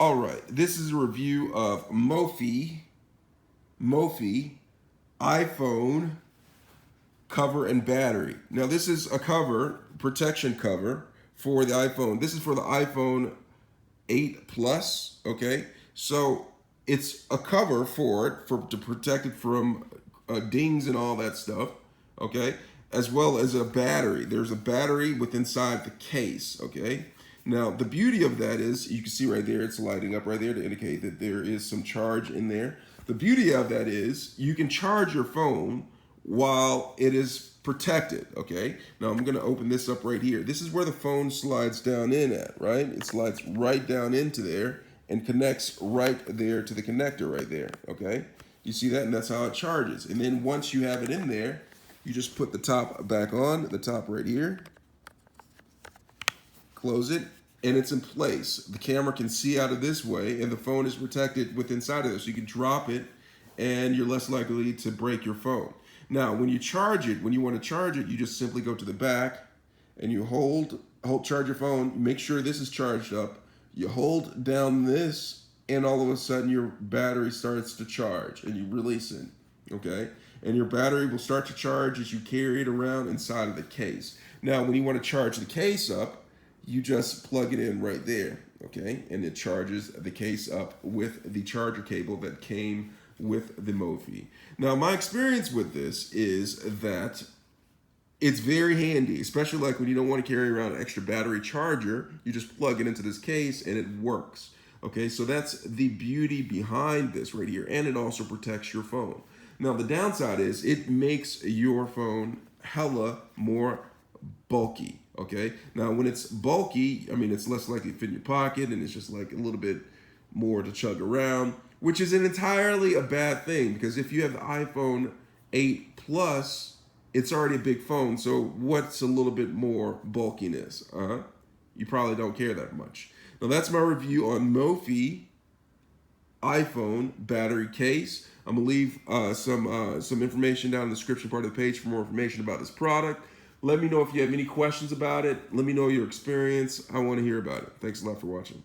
All right, this is a review of Mophie iPhone cover and battery. Now this is a cover, protection cover for the iPhone. This is for the iPhone 8 Plus, okay? So it's a cover for it to protect it from dings and all that stuff, okay? As well as a battery. There's a battery inside the case, okay? Now, the beauty of that is, you can see right there, it's lighting up right there to indicate that there is some charge in there. The beauty of that is, you can charge your phone while it is protected, okay? Now, I'm gonna open this up right here. This is where the phone slides down in at, right? It slides right down into there and connects right there to the connector right there, okay? You see that? And that's how it charges. And then once you have it in there, you just put the top back on, the top right here, close it, and it's in place. The camera can see out of this way, and the phone is protected inside of this. So you can drop it, and you're less likely to break your phone. Now, when you charge it, when you want to charge it, you just simply go to the back, and you charge your phone. Make sure this is charged up. You hold down this, and all of a sudden your battery starts to charge, and you release it, okay? And your battery will start to charge as you carry it around inside of the case. Now, when you want to charge the case up, you just plug it in right there, okay? And it charges the case up with the charger cable that came with the Mophie. Now, my experience with this is that it's very handy, especially like when you don't want to carry around an extra battery charger. You just plug it into this case and it works, okay? So that's the beauty behind this right here, and it also protects your phone. Now, the downside is it makes your phone hella more bulky, okay? Now, when it's bulky, I mean, it's less likely to fit in your pocket, and it's just like a little bit more to chug around, which isn't entirely a bad thing, because if you have the iPhone 8 Plus, it's already a big phone, so what's a little bit more bulkiness? You probably don't care that much. Now, that's my review on Mophie iPhone battery case. I'm gonna leave some information down in the description part of the page for more information about this product. Let me know if you have any questions about it. Let me know your experience. I want to hear about it. Thanks a lot for watching.